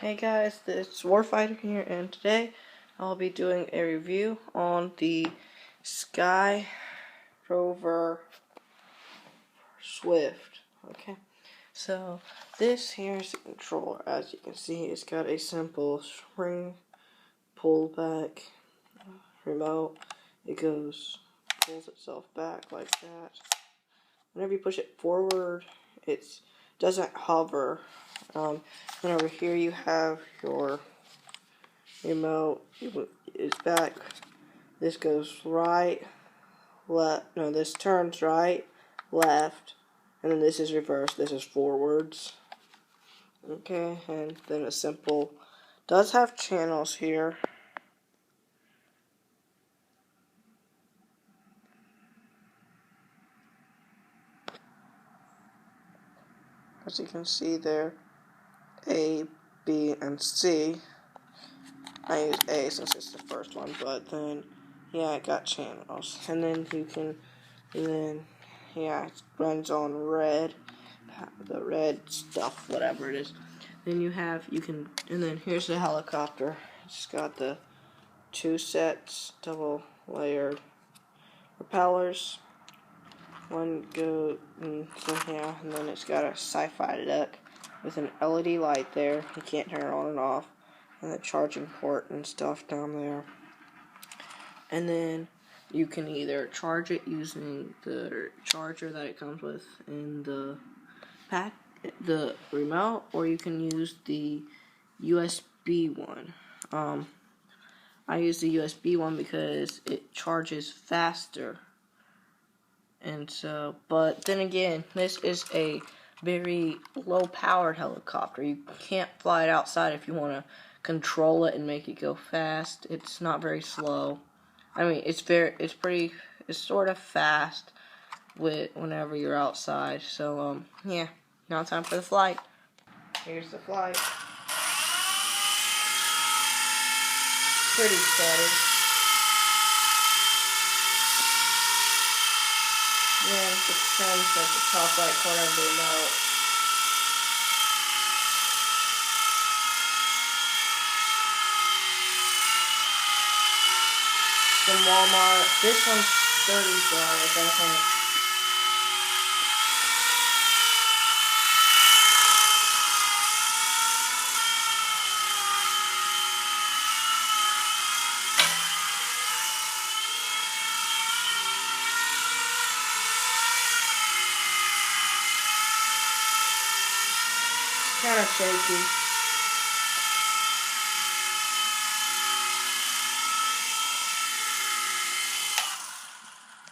Hey guys, it's Warfighter here, and today I'll be doing a review on the Sky Rover Swift. Okay, so this here is the controller. As you can see, it's got a simple spring pullback remote. It pulls itself back like that. Whenever you push it forward, it doesn't hover. And over here you have your remote. Is back. This goes right, left. No, this turns right, left, and then this is reverse. This is forwards. Okay, and then a simple. Does have channels here. As you can see there, A, B, and C. I use A since it's the first one, but then, yeah, it got channels. And then yeah, it runs on red, the red stuff, whatever it is. Then and then here's the helicopter. It's got the two sets, double layered propellers. And then it's got a sci-fi duck with an LED light there. You can't turn it on and off. And the charging port and stuff down there. And then you can either charge it using the charger that it comes with in the remote, or you can use the USB one. I use the USB one because it charges faster. And so, but then again, this is a very low-powered helicopter. You can't fly it outside if you want to control it and make it go fast. It's not very slow. I mean, it's sort of fast whenever you're outside. So, yeah, now time for the flight. Here's the flight. Pretty steady. Yeah, it turns at the top right corner of the remote. From Walmart. This one's $30, I think. Kind of shaky.